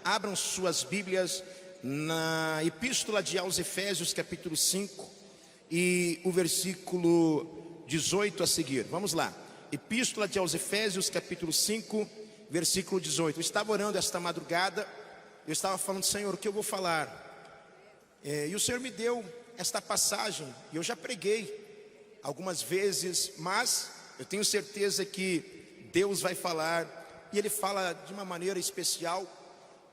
Abram suas Bíblias na Epístola aos Efésios, capítulo 5, e o versículo 18 a seguir. Vamos lá. Epístola aos Efésios, capítulo 5, versículo 18. Eu estava orando esta madrugada, eu estava falando, Senhor, o que eu vou falar? E o Senhor me deu esta passagem, e eu já preguei algumas vezes, mas eu tenho certeza que Deus vai falar, e Ele fala de uma maneira especial,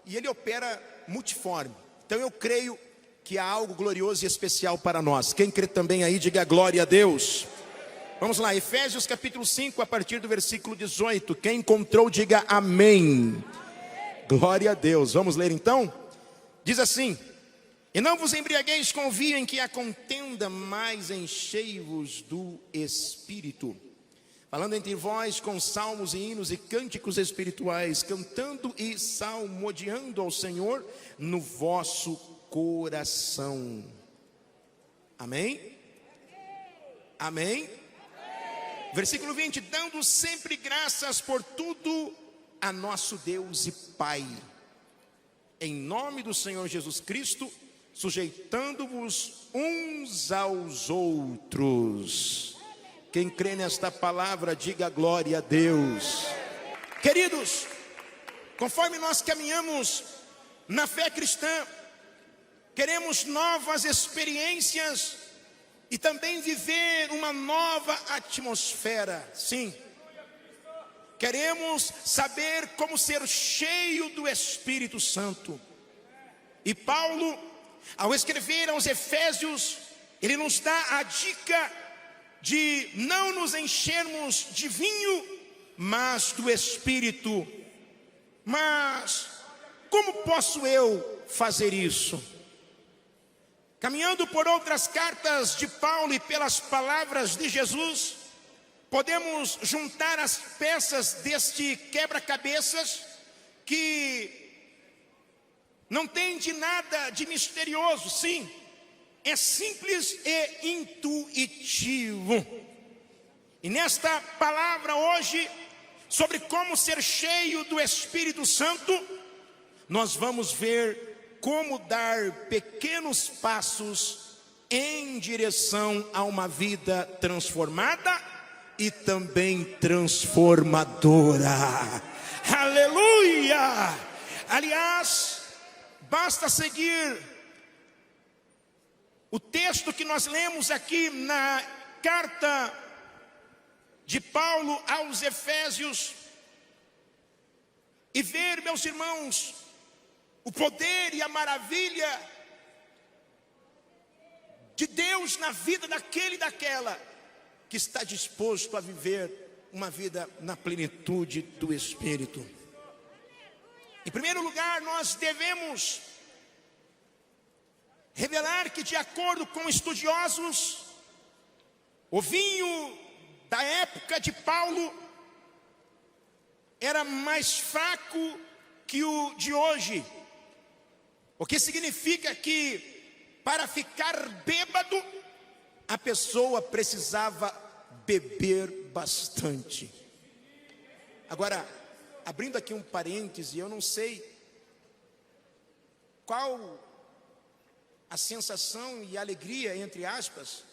e Ele opera multiforme. Então eu creio que há algo glorioso e especial para nós. Quem crê também aí, diga glória a Deus. Vamos lá, Efésios capítulo 5, a partir do versículo 18. Quem encontrou, diga amém. Glória a Deus. Vamos ler então? Diz assim: e não vos embriagueis com o vinho em que há contenda, mas enchei-vos do Espírito, falando entre vós com salmos e hinos e cânticos espirituais, cantando e salmodiando ao Senhor no vosso coração. Amém? Amém? Versículo 20: dando sempre graças por tudo a nosso Deus e Pai, em nome do Senhor Jesus Cristo, sujeitando-vos uns aos outros. Quem crê nesta palavra, diga glória a Deus. Queridos, conforme nós caminhamos na fé cristã, queremos novas experiências e também viver uma nova atmosfera. Sim, queremos saber como ser cheio do Espírito Santo. E Paulo, ao escrever aos Efésios, ele nos dá a dica de não nos enchermos de vinho, mas do Espírito. Mas como posso eu fazer isso? Caminhando por outras cartas de Paulo e pelas palavras de Jesus, podemos juntar as peças deste quebra-cabeças que não tem de nada de misterioso. Sim, é simples e intuitivo. E nesta palavra hoje, sobre como ser cheio do Espírito Santo, nós vamos ver como dar pequenos passos em direção a uma vida transformada e também transformadora. Aleluia! Aliás, basta seguir o texto que nós lemos aqui na carta de Paulo aos Efésios e ver, meus irmãos, o poder e a maravilha de Deus na vida daquele e daquela que está disposto a viver uma vida na plenitude do Espírito. Em primeiro lugar, nós devemos revelar que, de acordo com estudiosos, o vinho da época de Paulo era mais fraco que o de hoje, o que significa que, para ficar bêbado, a pessoa precisava beber bastante. Agora, abrindo aqui um parêntese, eu não sei qual a sensação e a alegria, entre aspas,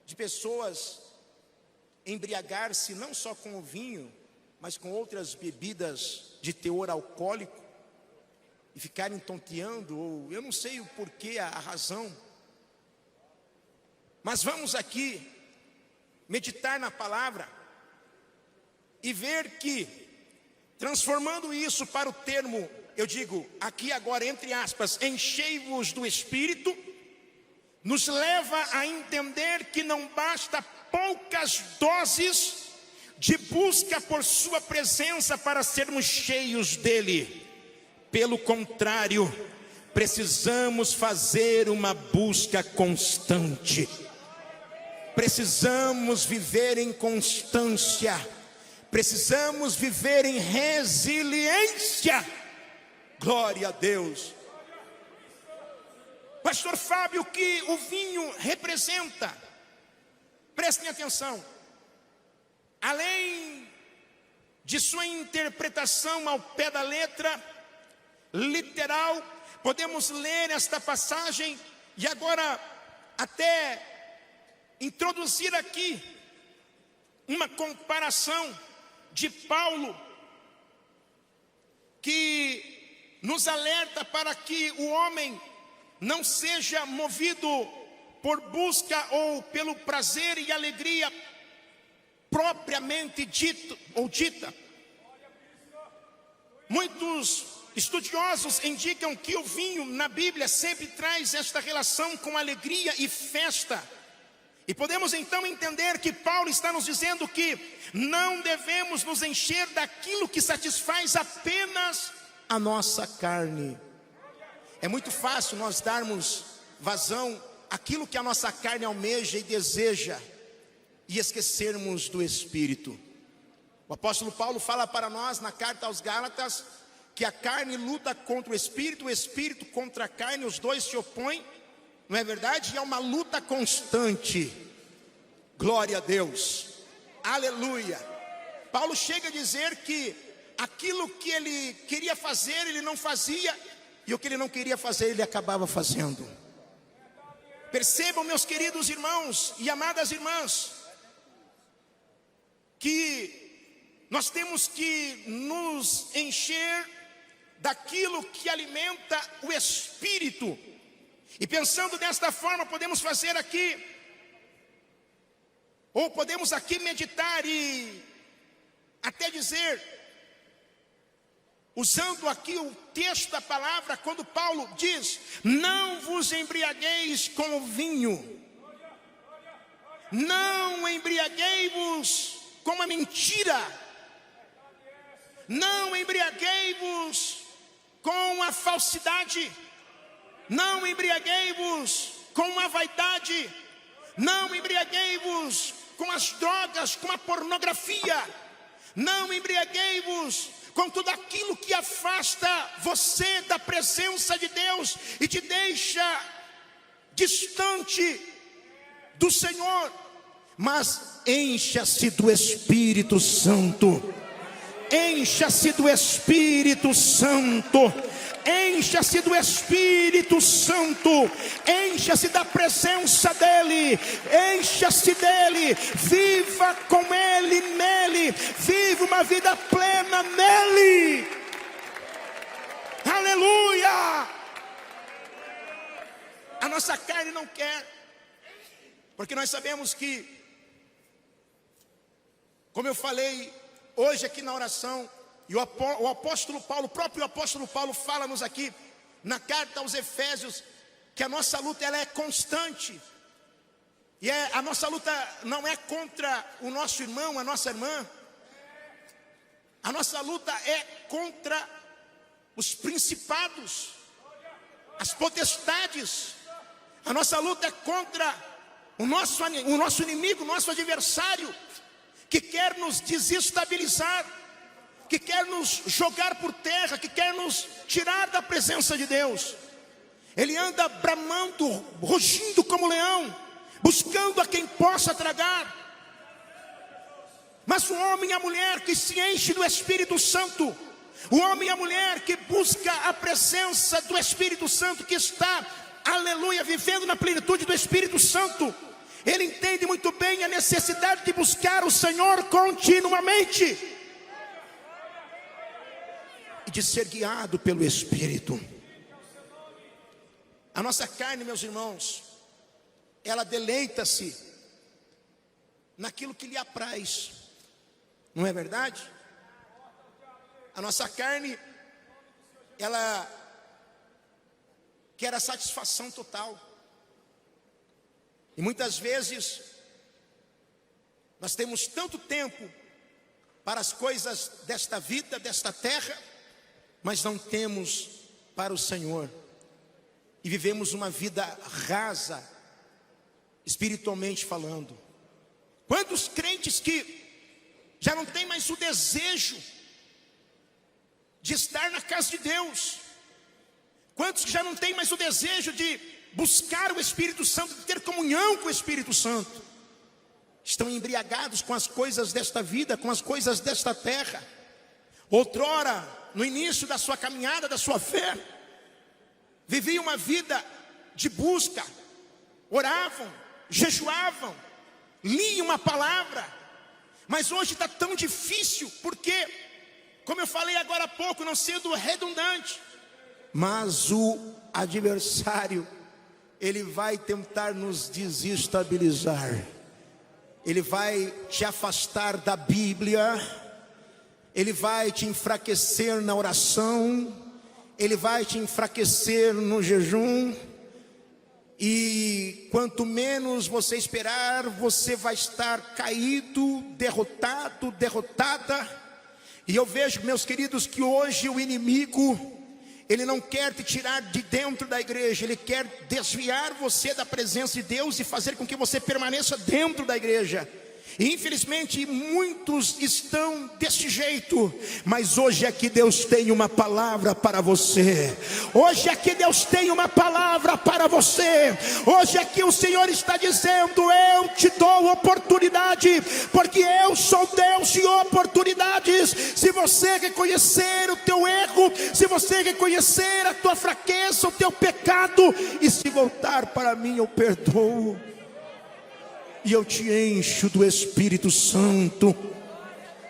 de pessoas embriagar-se não só com o vinho, mas com outras bebidas de teor alcoólico e ficarem tonteando, ou eu não sei o porquê, a razão. Mas vamos aqui meditar na palavra e ver que, transformando isso para o termo, eu digo aqui agora, entre aspas, enchei-vos do Espírito, nos leva a entender que não basta poucas doses de busca por sua presença para sermos cheios dele. Pelo contrário, precisamos fazer uma busca constante. Precisamos viver em constância. Precisamos viver em resiliência. Glória a Deus. Pastor Fábio, o que o vinho representa? Prestem atenção. Além de sua interpretação ao pé da letra, literal. Podemos ler esta passagem e agora até introduzir aqui uma comparação de Paulo, que nos alerta para que o homem não seja movido por busca ou pelo prazer e alegria propriamente dito ou dita. Muitos estudiosos indicam que o vinho na Bíblia sempre traz esta relação com alegria e festa. E podemos então entender que Paulo está nos dizendo que não devemos nos encher daquilo que satisfaz apenas a nossa carne. É muito fácil nós darmos vazão àquilo que a nossa carne almeja e deseja e esquecermos do Espírito. O apóstolo Paulo fala para nós na carta aos Gálatas que a carne luta contra o Espírito contra a carne, os dois se opõem, não é verdade? E é uma luta constante. Glória a Deus, aleluia. Paulo chega a dizer que aquilo que ele queria fazer, ele não fazia, e o que ele não queria fazer, ele acabava fazendo. Percebam, meus queridos irmãos e amadas irmãs, que nós temos que nos encher daquilo que alimenta o Espírito. E pensando desta forma, podemos fazer aqui, ou podemos aqui meditar e até dizer, usando aqui o texto da palavra, quando Paulo diz: não vos embriagueis com o vinho, não embriaguei-vos com a mentira, não embriaguei-vos com a falsidade, não embriaguei-vos com a vaidade, não embriaguei-vos com as drogas, com a pornografia, não embriaguei-vos com tudo aquilo que afasta você da presença de Deus e te deixa distante do Senhor, mas encha-se do Espírito Santo, encha-se do Espírito Santo, encha-se do Espírito Santo, encha-se da presença dEle, encha-se dEle, viva com Ele, nele, viva uma vida plena nele, aleluia. A nossa carne não quer, porque nós sabemos que, como eu falei hoje aqui na oração, e o apóstolo Paulo, o próprio apóstolo Paulo fala-nos aqui na carta aos Efésios que a nossa luta ela é constante. E a nossa luta não é contra o nosso irmão, a nossa irmã. A nossa luta é contra os principados, as potestades. A nossa luta é contra o nosso inimigo, o nosso adversário, que quer nos desestabilizar, que quer nos jogar por terra, que quer nos tirar da presença de Deus. Ele anda bramando, rugindo como leão, buscando a quem possa tragar. Mas o homem e a mulher que se enche do Espírito Santo, o homem e a mulher que busca a presença do Espírito Santo, que está, aleluia, vivendo na plenitude do Espírito Santo, ele entende muito bem a necessidade de buscar o Senhor continuamente e de ser guiado pelo Espírito. A nossa carne, meus irmãos, ela deleita-se naquilo que lhe apraz, não é verdade? A nossa carne, ela quer a satisfação total. E muitas vezes nós temos tanto tempo para as coisas desta vida, desta terra, mas não temos para o Senhor. E vivemos uma vida rasa, espiritualmente falando. Quantos crentes que já não tem mais o desejo de estar na casa de Deus? Quantos que já não tem mais o desejo de buscar o Espírito Santo, de ter comunhão com o Espírito Santo? Estão embriagados com as coisas desta vida, com as coisas desta terra. Outrora no início da sua caminhada, da sua fé, viviam uma vida de busca, oravam, jejuavam, liam a palavra, mas hoje está tão difícil, porque, como eu falei agora há pouco, não sendo redundante, mas o adversário, ele vai tentar nos desestabilizar, ele vai te afastar da Bíblia, ele vai te enfraquecer na oração, ele vai te enfraquecer no jejum, e quanto menos você esperar, você vai estar caído, derrotado, derrotada. E eu vejo, meus queridos, que hoje o inimigo, ele não quer te tirar de dentro da igreja, ele quer desviar você da presença de Deus e fazer com que você permaneça dentro da igreja. E infelizmente muitos estão desse jeito, mas hoje aqui Deus tem uma palavra para você. Hoje aqui Deus tem uma palavra para você. Hoje aqui o Senhor está dizendo: eu te dou oportunidade, porque eu sou Deus de oportunidades. Se você reconhecer o teu erro, se você reconhecer a tua fraqueza, o teu pecado, e se voltar para mim, eu perdoo. E eu te encho do Espírito Santo.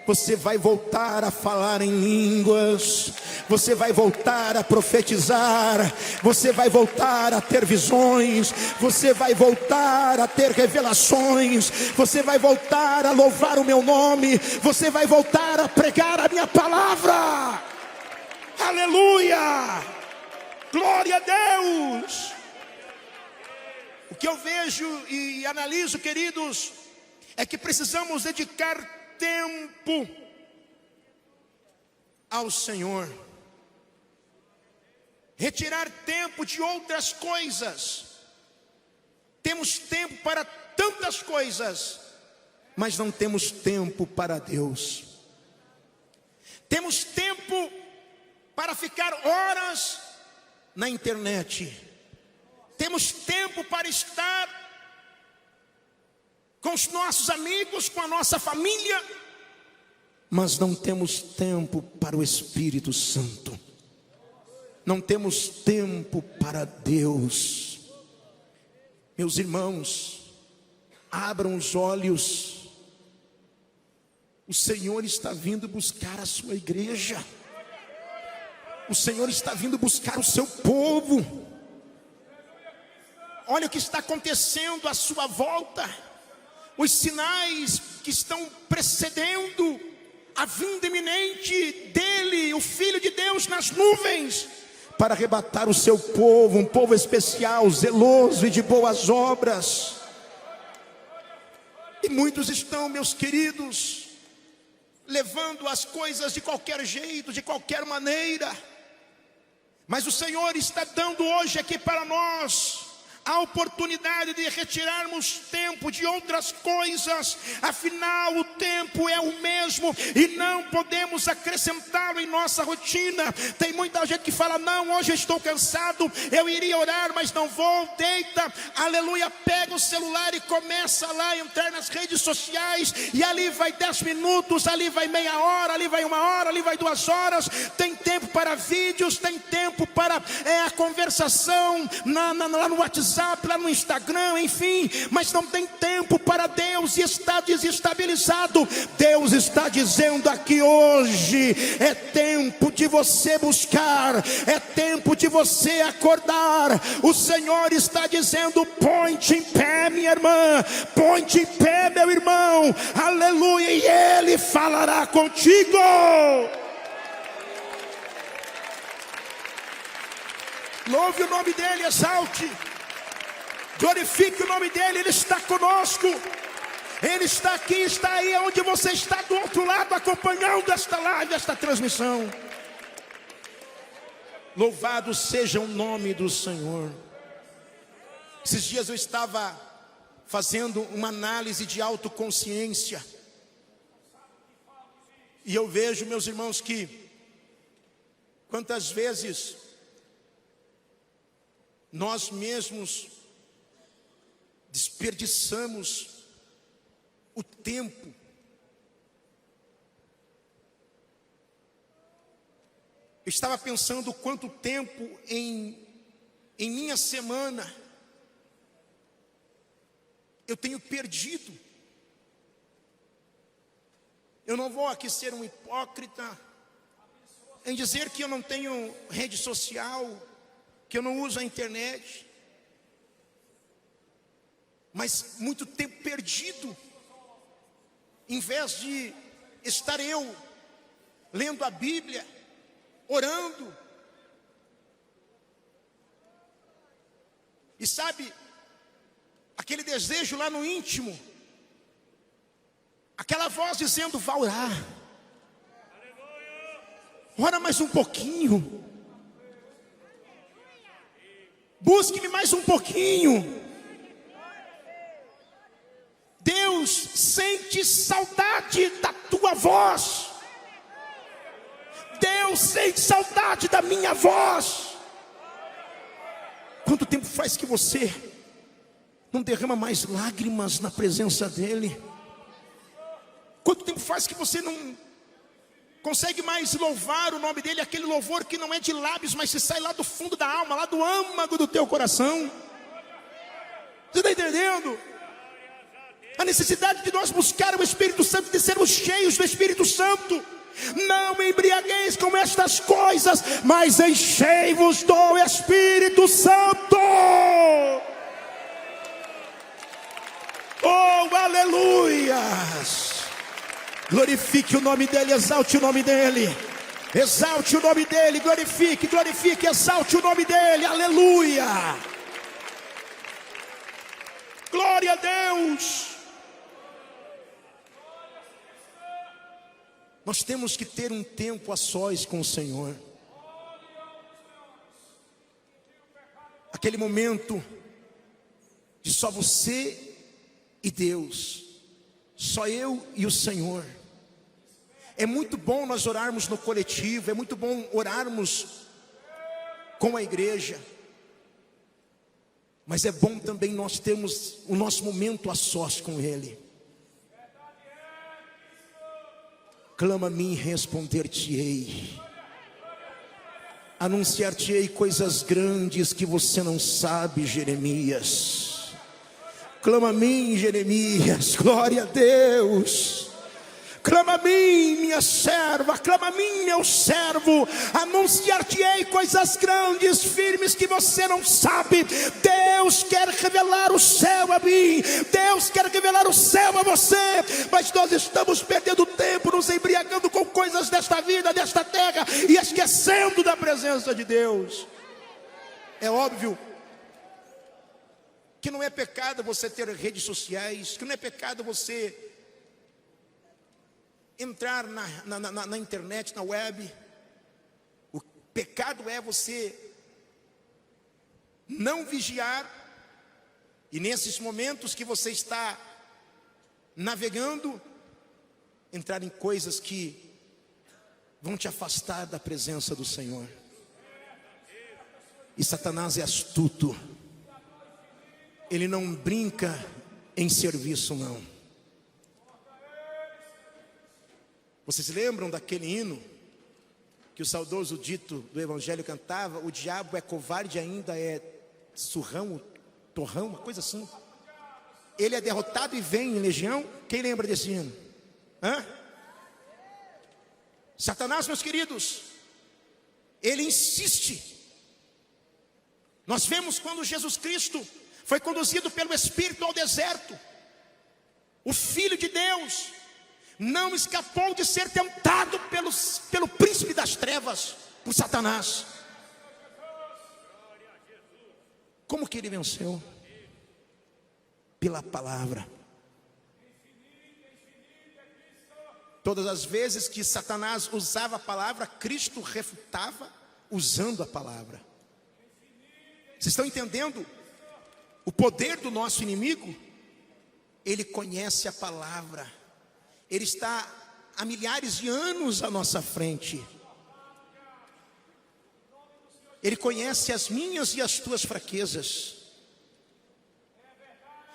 Você vai voltar a falar em línguas, você vai voltar a profetizar, você vai voltar a ter visões, você vai voltar a ter revelações, você vai voltar a louvar o meu nome, você vai voltar a pregar a minha palavra. Aleluia! Glória a Deus! O que eu vejo e analiso, queridos, é que precisamos dedicar tempo ao Senhor, retirar tempo de outras coisas. Temos tempo para tantas coisas, mas não temos tempo para Deus. Temos tempo para ficar horas na internet. Temos tempo para estar com os nossos amigos, com a nossa família, mas não temos tempo para o Espírito Santo. Não temos tempo para Deus. Meus irmãos, abram os olhos. O Senhor está vindo buscar a sua igreja. O Senhor está vindo buscar o seu povo. Olha o que está acontecendo à sua volta, os sinais que estão precedendo a vinda iminente dele, o Filho de Deus nas nuvens, para arrebatar o seu povo, um povo especial, zeloso e de boas obras. E muitos estão, meus queridos, levando as coisas de qualquer jeito, de qualquer maneira, mas o Senhor está dando hoje aqui para nós a oportunidade de retirarmos tempo de outras coisas. Afinal, o tempo é o mesmo e não podemos acrescentá-lo em nossa rotina. Tem muita gente que fala: não, hoje eu estou cansado, eu iria orar, mas não vou. Deita, aleluia, pega o celular e começa lá a entrar nas redes sociais, e ali vai 10 minutos, ali vai meia hora, ali vai 1 hora, ali vai 2 horas. Tem tempo para vídeos, tem tempo para a conversação lá no WhatsApp, lá no Instagram, enfim, mas não tem tempo para Deus e está desestabilizado. Deus está dizendo aqui hoje: é tempo de você buscar, é tempo de você acordar. O Senhor está dizendo: põe-te em pé, minha irmã, põe-te em pé, meu irmão, aleluia, e Ele falará contigo. Louve o nome dEle, exalte, glorifique o nome dEle. Ele está conosco, Ele está aqui, está aí onde você está, do outro lado, acompanhando esta live, esta transmissão. Louvado seja o nome do Senhor. Esses dias eu estava fazendo uma análise de autoconsciência, e eu vejo, meus irmãos, que quantas vezes nós mesmos desperdiçamos o tempo Eu estava pensando quanto tempo em minha semana eu tenho perdido. Eu não vou aqui ser um hipócrita em dizer que eu não tenho rede social, que eu não uso a internet, mas muito tempo perdido, em vez de estar eu lendo a Bíblia, orando. E sabe, aquele desejo lá no íntimo, aquela voz dizendo: vá orar, ora mais um pouquinho, busque-me mais um pouquinho. Deus sente saudade da tua voz. Deus sente saudade da minha voz. Quanto tempo faz que você não derrama mais lágrimas na presença dEle? Quanto tempo faz que você não consegue mais louvar o nome dEle, aquele louvor que não é de lábios, mas que sai lá do fundo da alma, lá do âmago do teu coração? Você está entendendo? A necessidade de nós buscar o Espírito Santo, de sermos cheios do Espírito Santo. Não me embriagueis com estas coisas, mas enchei-vos do Espírito Santo. Oh, aleluias! Glorifique o nome dEle, exalte o nome dEle. Exalte o nome dEle, glorifique, exalte o nome dEle, aleluia! Glória a Deus! Nós temos que ter um tempo a sós com o Senhor. Aquele momento de só você e Deus, só eu e o Senhor. É muito bom nós orarmos no coletivo, é muito bom orarmos com a igreja, mas é bom também nós termos o nosso momento a sós com Ele. Clama a mim e responder-te-ei. Anunciar-te-ei coisas grandes que você não sabe, Jeremias. Clama a mim, Jeremias, glória a Deus. Clama a mim, minha serva, clama a mim, meu servo. Anunciar-te-ei coisas grandes, firmes, que você não sabe. Deus quer revelar o céu a mim, Deus quer revelar o céu a você. Mas nós estamos perdendo tempo, nos embriagando com coisas desta vida, desta terra, e esquecendo da presença de Deus. É óbvio que não é pecado você ter redes sociais, que não é pecado você entrar na internet, na web. O pecado é você não vigiar, e nesses momentos que você está navegando, entrar em coisas que vão te afastar da presença do Senhor. E Satanás é astuto, ele não brinca em serviço, não. Vocês lembram daquele hino que o saudoso Dito do Evangelho cantava? O diabo é covarde, ainda é surrão, torrão, uma coisa assim. Ele é derrotado e vem em legião. Quem lembra desse hino? Satanás, meus queridos, ele insiste. Nós vemos quando Jesus Cristo foi conduzido pelo Espírito ao deserto. O Filho de Deus não escapou de ser tentado pelo príncipe das trevas, por Satanás. Como que ele venceu? Pela palavra. Todas as vezes que Satanás usava a palavra, Cristo refutava usando a palavra. Vocês estão entendendo o poder do nosso inimigo? Ele conhece a palavra. Ele está há milhares de anos à nossa frente. Ele conhece as minhas e as tuas fraquezas.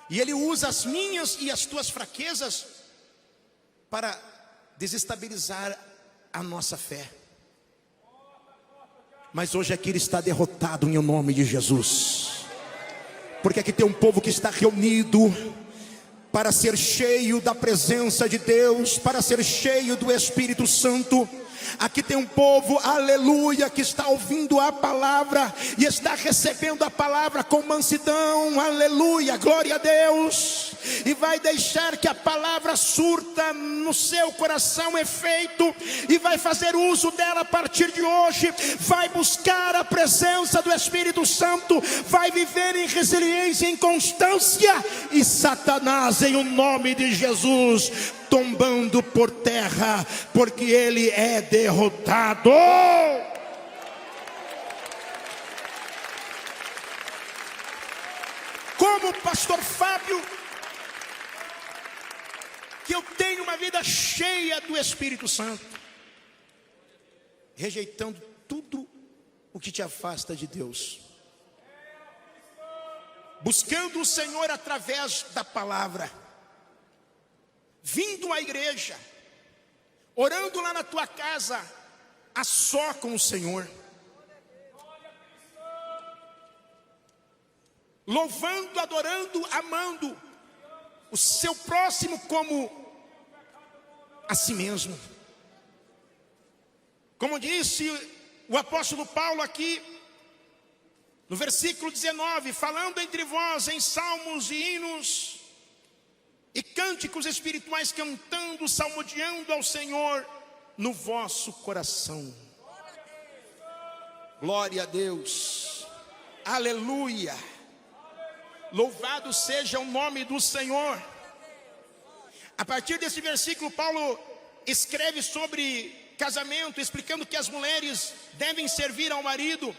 E Ele usa as minhas e as tuas fraquezas para desestabilizar a nossa fé. Mas hoje aqui ele está derrotado em nome de Jesus. Porque aqui tem um povo que está reunido para ser cheio da presença de Deus, para ser cheio do Espírito Santo. Aqui tem um povo, aleluia, que está ouvindo a palavra e está recebendo a palavra com mansidão, aleluia, glória a Deus. E vai deixar que a palavra surta no seu coração efeito e vai fazer uso dela a partir de hoje. Vai buscar a presença do Espírito Santo, vai viver em resiliência, em constância, e Satanás, em o nome de Jesus, tombando por terra, porque ele é derrotado. Como pastor Fábio, que eu tenho uma vida cheia do Espírito Santo, rejeitando tudo o que te afasta de Deus, buscando o Senhor através da palavra, vindo à igreja, orando lá na tua casa, a só com o Senhor, louvando, adorando, amando o seu próximo como a si mesmo. Como disse o apóstolo Paulo aqui, no versículo 19, falando entre vós em salmos e hinos e cânticos espirituais, cantando, salmodiando ao Senhor no vosso coração. Glória a Deus, aleluia, louvado seja o nome do Senhor. A partir desse versículo, Paulo escreve sobre casamento, explicando que as mulheres devem servir ao marido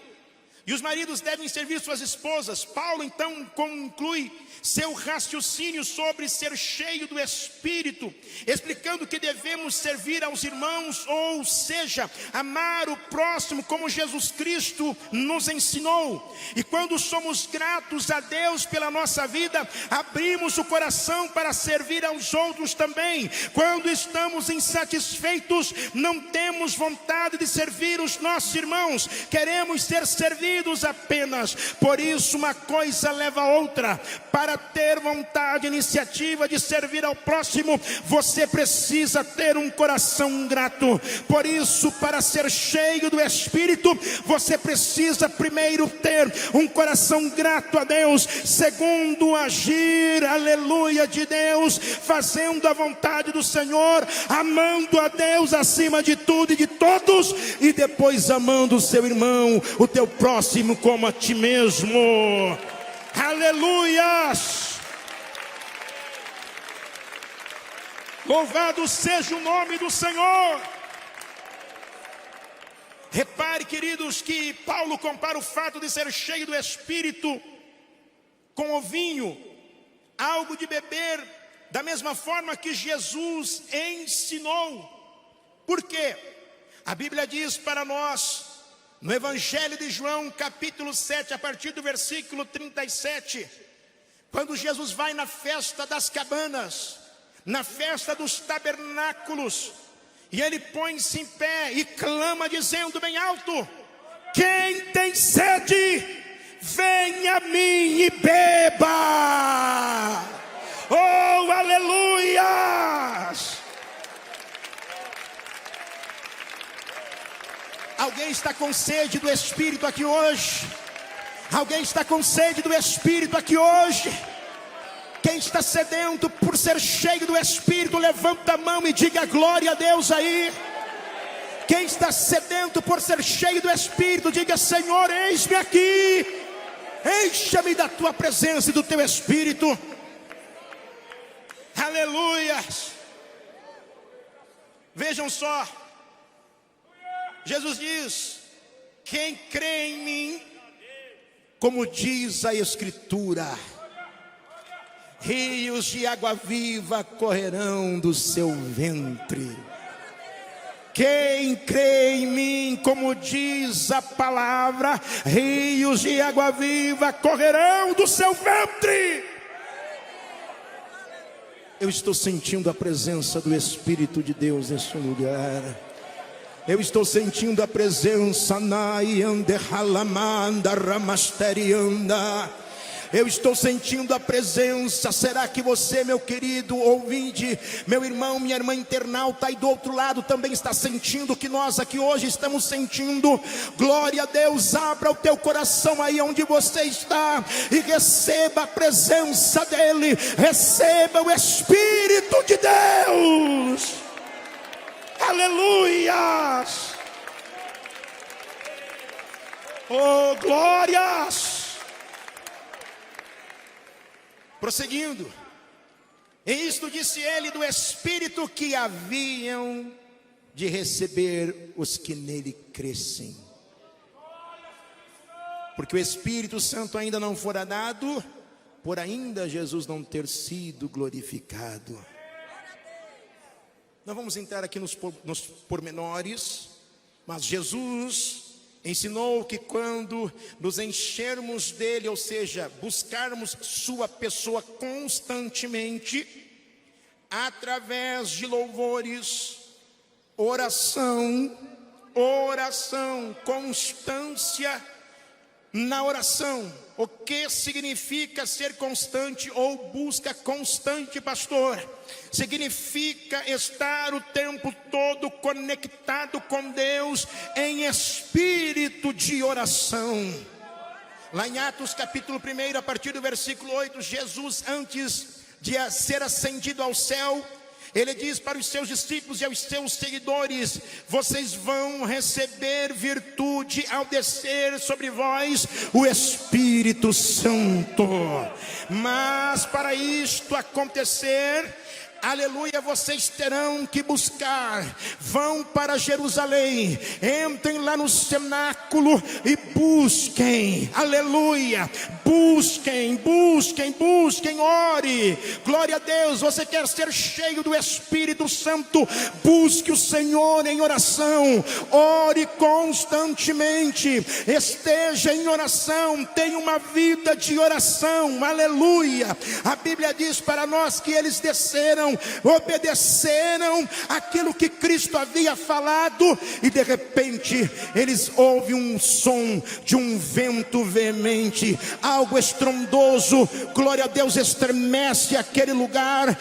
e os maridos devem servir suas esposas. Paulo então conclui seu raciocínio sobre ser cheio do Espírito, explicando que devemos servir aos irmãos, ou seja, amar o próximo como Jesus Cristo nos ensinou. E quando somos gratos a Deus pela nossa vida, abrimos o coração para servir aos outros também. Quando estamos insatisfeitos, não temos vontade de servir os nossos irmãos, queremos ser servidos apenas. Por isso uma coisa leva a outra. Para ter vontade, iniciativa de servir ao próximo, você precisa ter um coração grato. Por isso, para ser cheio do Espírito, você precisa primeiro ter um coração grato a Deus. Segundo, agir, aleluia, de Deus, fazendo a vontade do Senhor, amando a Deus acima de tudo e de todos, e depois amando o seu irmão, o teu próximo como a ti mesmo. Aleluias! Louvado seja o nome do Senhor. Repare, queridos, que Paulo compara o fato de ser cheio do Espírito com o vinho, algo de beber, da mesma forma que Jesus ensinou. Por quê? A Bíblia diz para nós, no Evangelho de João, capítulo 7, a partir do versículo 37, quando Jesus vai na festa das cabanas, na festa dos tabernáculos, e ele põe-se em pé e clama dizendo bem alto: quem tem sede, venha a mim e beba. Oh, aleluias! Alguém está com sede do Espírito aqui hoje? Alguém está com sede do Espírito aqui hoje? Quem está sedento por ser cheio do Espírito, levanta a mão e diga glória a Deus aí. Quem está sedento por ser cheio do Espírito, diga: Senhor, eis-me aqui, encha-me da tua presença e do teu Espírito. Aleluia. Vejam só, Jesus diz: quem crê em mim, como diz a Escritura, rios de água viva correrão do seu ventre. Quem crê em mim, como diz a palavra, rios de água viva correrão do seu ventre. Eu estou sentindo a presença do Espírito de Deus neste lugar. Eu estou sentindo a presença eu estou sentindo a presença. Será que você, meu querido ouvinte, meu irmão, minha irmã internauta aí do outro lado, também está sentindo o que nós aqui hoje estamos sentindo? Glória a Deus. Abra o teu coração aí onde você está e receba a presença dEle, receba o Espírito de Deus. Aleluia! Oh, glórias! Prosseguindo, em isto disse ele do Espírito que haviam de receber os que nele crescem. Porque o Espírito Santo ainda não fora dado, por ainda Jesus não ter sido glorificado. Não vamos entrar aqui nos pormenores, mas Jesus ensinou que quando nos enchermos dele, ou seja, buscarmos sua pessoa constantemente, através de louvores, oração, constância na oração. O que significa ser constante ou busca constante, pastor? Significa estar o tempo todo conectado com Deus em espírito de oração. Lá em Atos capítulo 1, a partir do versículo 8, Jesus, antes de ser ascendido ao céu, ele diz para os seus discípulos e aos seus seguidores: vocês vão receber virtude ao descer sobre vós o Espírito Santo. Mas para isto acontecer, aleluia, vocês terão que buscar. Vão para Jerusalém, entrem lá no cenáculo e busquem, aleluia, busquem, ore. Glória a Deus. Você quer ser cheio do Espírito Santo? Busque o Senhor em oração, ore constantemente, esteja em oração, tenha uma vida de oração, aleluia. A Bíblia diz para nós que eles desceram, obedeceram aquilo que Cristo havia falado, e de repente eles ouvem um som de um vento veemente, algo estrondoso, glória a Deus, estremece aquele lugar.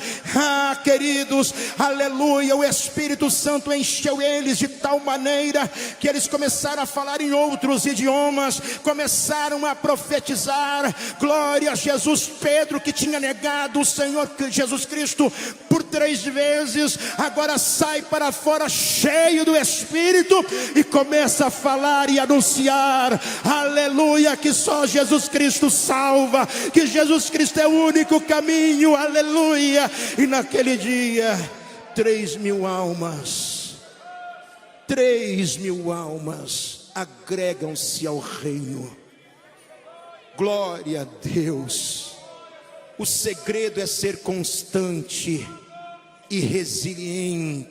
Queridos, aleluia, o Espírito Santo encheu eles de tal maneira que eles começaram a falar em outros idiomas, começaram a profetizar. Glória a Jesus. Pedro, que tinha negado o Senhor Jesus Cristo por 3 vezes, agora sai para fora cheio do Espírito e começa a falar e anunciar, aleluia, que só Jesus Cristo salva, que Jesus Cristo é o único caminho, aleluia. E naquele dia 3.000 almas agregam-se ao reino. Glória a Deus. O segredo é ser constante e resilientes.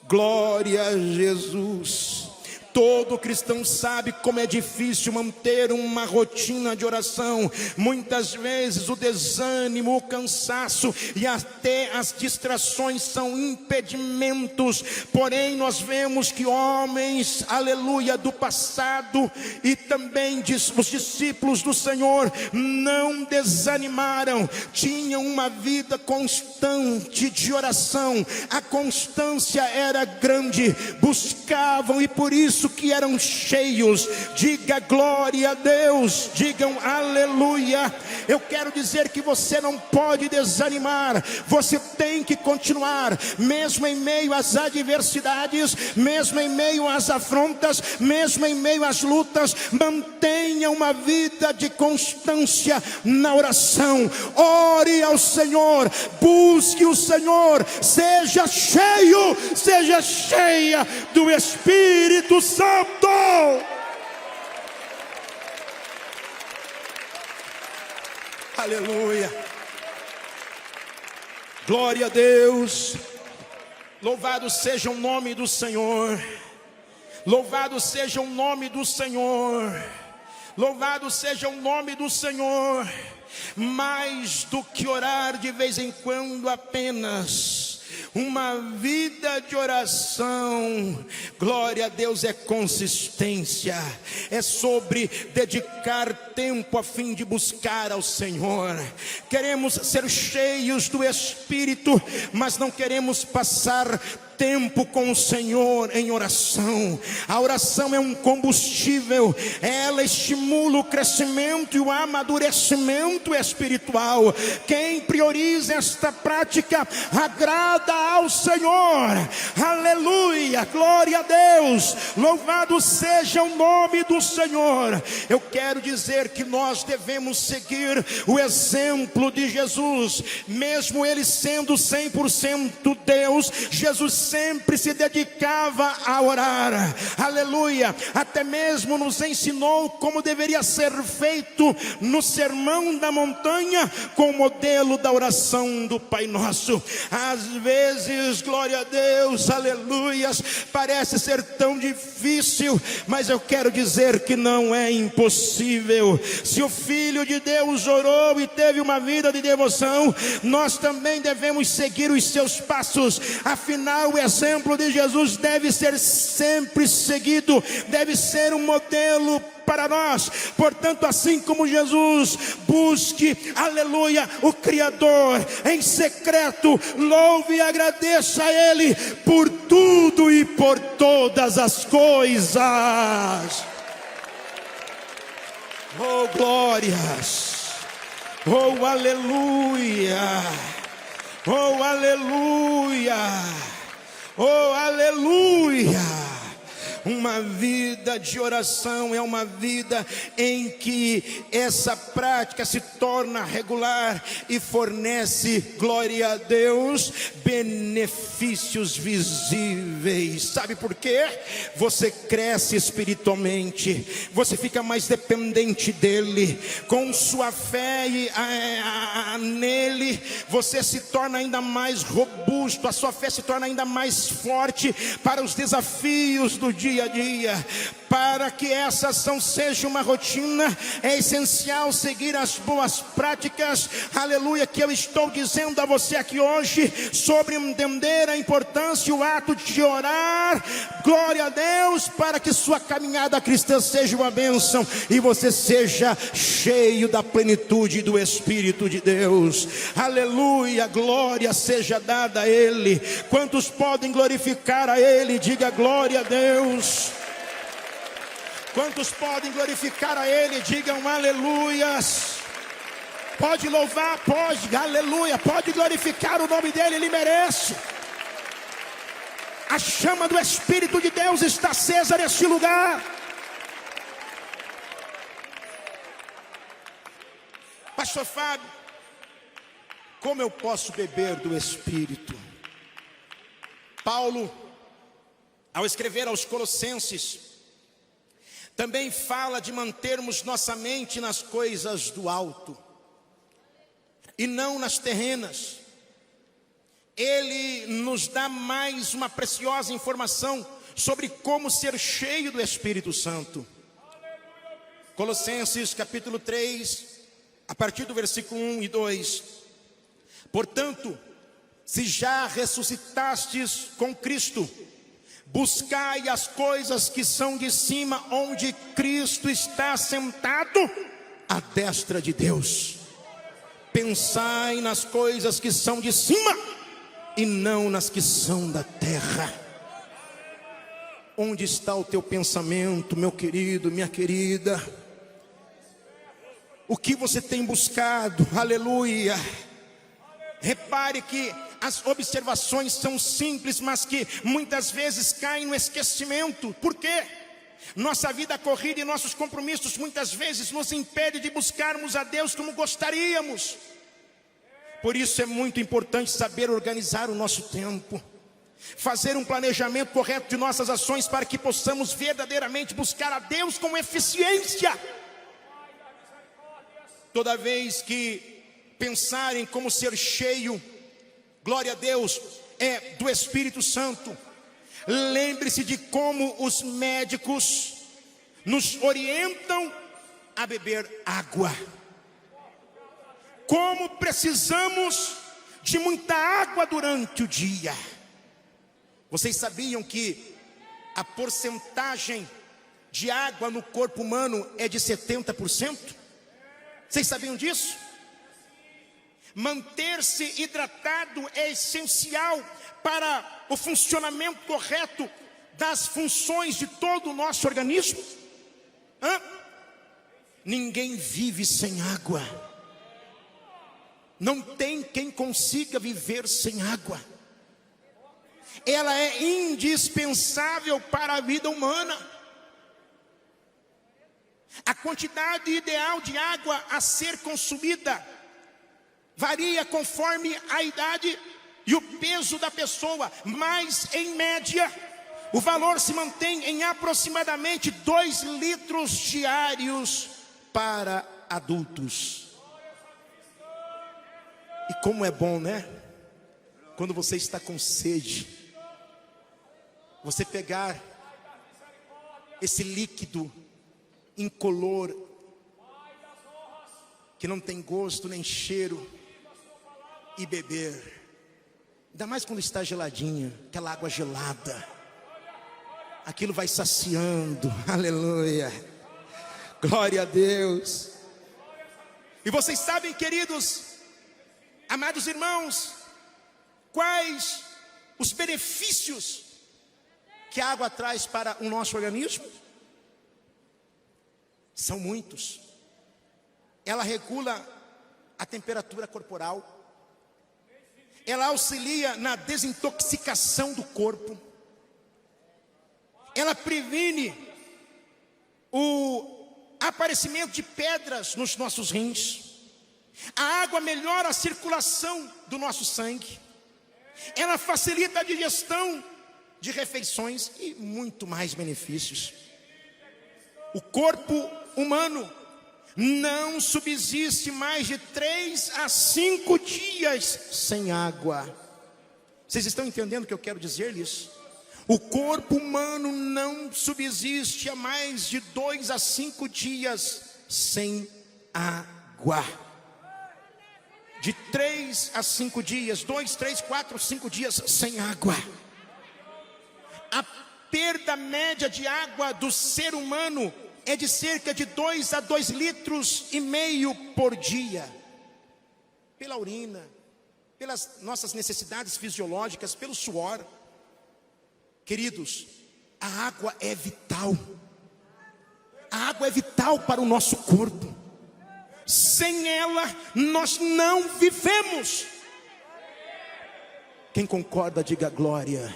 Glória a Jesus. Todo cristão sabe como é difícil manter uma rotina de oração. Muitas vezes o desânimo, o cansaço e até as distrações são impedimentos. Porém nós vemos que homens, aleluia, do passado e também os discípulos do Senhor não desanimaram. Tinham uma vida constante de oração. A constância era grande. Buscavam e por isso que eram cheios. Diga glória a Deus, digam aleluia. Eu quero dizer que você não pode desanimar, você tem que continuar, mesmo em meio às adversidades, mesmo em meio às afrontas, mesmo em meio às lutas. Mantenha uma vida de constância na oração, ore ao Senhor, busque o Senhor, seja cheio, seja cheia do Espírito Santo. Aleluia. Glória a Deus. Louvado seja o nome do Senhor. Louvado seja o nome do Senhor. Louvado seja o nome do Senhor. Mais do que orar de vez em quando apenas, Uma vida de oração, glória a Deus, é consistência, é sobre dedicar tempo a fim de buscar ao Senhor. Queremos ser cheios do Espírito, mas não queremos passar tempo com o Senhor em oração. A oração é um combustível, ela estimula o crescimento e o amadurecimento espiritual. Quem prioriza esta prática agrada ao Senhor. Aleluia, glória a Deus, louvado seja o nome do Senhor. Eu quero dizer que nós devemos seguir o exemplo de Jesus. Mesmo ele sendo 100% Deus, Jesus sempre se dedicava a orar. Aleluia. Até mesmo nos ensinou como deveria ser feito no Sermão da Montanha, com o modelo da oração do Pai Nosso. Às vezes, glória a Deus, aleluias, parece ser tão difícil, mas eu quero dizer que não é impossível. Se o Filho de Deus orou e teve uma vida de devoção, nós também devemos seguir os seus passos. Afinal, o exemplo de Jesus deve ser sempre seguido, deve ser um modelo para nós. Portanto, assim como Jesus, busque, aleluia, o Criador em secreto, louve e agradeça a Ele por tudo e por todas as coisas. Oh, glórias, oh, aleluia, oh, aleluia, oh, aleluia. Uma vida de oração é uma vida em que essa prática se torna regular e fornece, glória a Deus, benefícios visíveis. Sabe por quê? Você cresce espiritualmente, você fica mais dependente dele. Com sua fé nele, você se torna ainda mais robusto, a sua fé se torna ainda mais forte para os desafios do dia a dia. Para que essa ação seja uma rotina, é essencial seguir as boas práticas, aleluia, que eu estou dizendo a você aqui hoje, sobre entender a importância e o ato de orar, glória a Deus, para que sua caminhada cristã seja uma bênção, e você seja cheio da plenitude do Espírito de Deus. Aleluia, glória seja dada a Ele. Quantos podem glorificar a Ele? Diga glória a Deus. Quantos podem glorificar a Ele? Digam aleluias. Pode louvar, pode, aleluia. Pode glorificar o nome dEle, Ele merece. A chama do Espírito de Deus está acesa neste lugar. Pastor Fábio, como eu posso beber do Espírito? Paulo, ao escrever aos Colossenses, também fala de mantermos nossa mente nas coisas do alto e não nas terrenas. Ele nos dá mais uma preciosa informação sobre como ser cheio do Espírito Santo. Colossenses capítulo 3, a partir do versículo 1 e 2. Portanto, se já ressuscitastes com Cristo, buscai as coisas que são de cima, onde Cristo está sentado à destra de Deus. Pensai nas coisas que são de cima e não nas que são da terra. Onde está o teu pensamento, meu querido, minha querida? O que você tem buscado? Aleluia. Repare que as observações são simples, mas que muitas vezes caem no esquecimento. Por quê? Nossa vida corrida e nossos compromissos muitas vezes nos impedem de buscarmos a Deus como gostaríamos. Por isso é muito importante saber organizar o nosso tempo, fazer um planejamento correto de nossas ações, para que possamos verdadeiramente buscar a Deus com eficiência. Toda vez que pensarem como ser cheio, glória a Deus, do Espírito Santo, lembre-se de como os médicos nos orientam a beber água. Como precisamos de muita água durante o dia. Vocês sabiam que a porcentagem de água no corpo humano é de 70%? Vocês sabiam disso? Manter-se hidratado é essencial para o funcionamento correto das funções de todo o nosso organismo. Ninguém vive sem água. Não tem quem consiga viver sem água. Ela é indispensável para a vida humana. A quantidade ideal de água a ser consumida varia conforme a idade e o peso da pessoa, mas em média o valor se mantém em aproximadamente 2 litros diários para adultos. E como é bom, né? Quando você está com sede, você pegar esse líquido incolor, que não tem gosto nem cheiro, e beber. Ainda mais quando está geladinha, aquela água gelada. Aquilo vai saciando, aleluia, glória a Deus. E vocês sabem, queridos, amados irmãos, quais os benefícios que a água traz para o nosso organismo? São muitos. Ela regula a temperatura corporal. Ela auxilia na desintoxicação do corpo. Ela previne o aparecimento de pedras nos nossos rins. A água melhora a circulação do nosso sangue. Ela facilita a digestão de refeições e muito mais benefícios. O corpo humano não subsiste mais de 3 a 5 dias sem água. Vocês estão entendendo o que eu quero dizer-lhes? O corpo humano não subsiste a mais de 2 a 5 dias sem água. De 3 a 5 dias, 2, 3, 4, 5 dias sem água. A perda média de água do ser humano é de cerca de 2 a 2,5 litros por dia. Pela urina, pelas nossas necessidades fisiológicas, pelo suor. Queridos, a água é vital. A água é vital para o nosso corpo. Sem ela, nós não vivemos. Quem concorda, diga glória.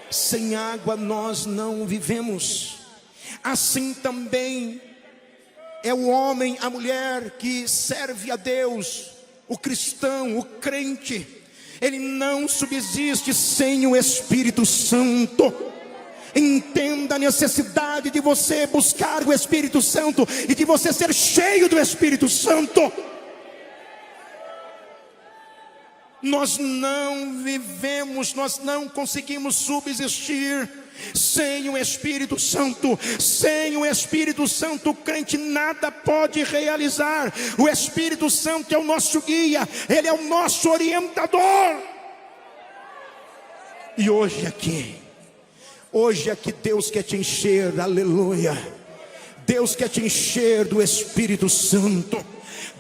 Sem água nós não vivemos. Assim também é o homem, a mulher que serve a Deus, o cristão, o crente. Ele não subsiste sem o Espírito Santo. Entenda a necessidade de você buscar o Espírito Santo e de você ser cheio do Espírito Santo. Nós não vivemos, nós não conseguimos subsistir sem o Espírito Santo. Sem o Espírito Santo, o crente nada pode realizar. O Espírito Santo é o nosso guia, ele é o nosso orientador. E hoje aqui Deus quer te encher, aleluia. Deus quer te encher do Espírito Santo.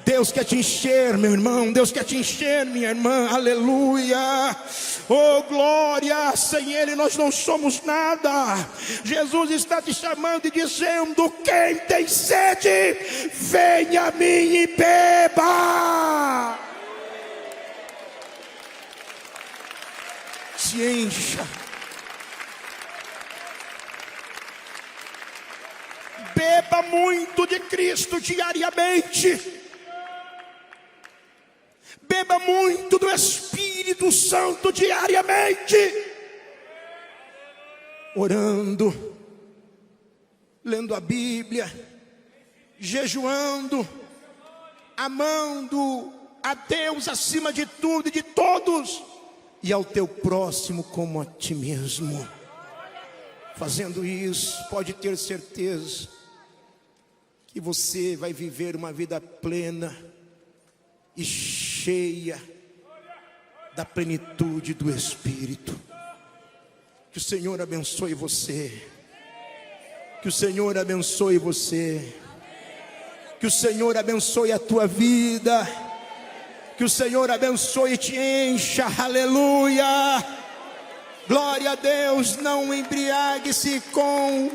Deus quer te encher, meu irmão. Deus quer te encher, minha irmã, aleluia. Oh glória, sem Ele nós não somos nada. Jesus está te chamando e dizendo: quem tem sede, venha a mim e beba. Se encha. Beba muito de Cristo diariamente. Beba muito do Espírito Santo diariamente. Orando, lendo a Bíblia, jejuando, amando a Deus acima de tudo e de todos, e ao teu próximo como a ti mesmo. Fazendo isso, pode ter certeza que você vai viver uma vida plena e cheia da plenitude do Espírito. Que o Senhor abençoe você. Que o Senhor abençoe você. Que o Senhor abençoe a tua vida. Que o Senhor abençoe e te encha. Aleluia. Glória a Deus. Não embriague-se com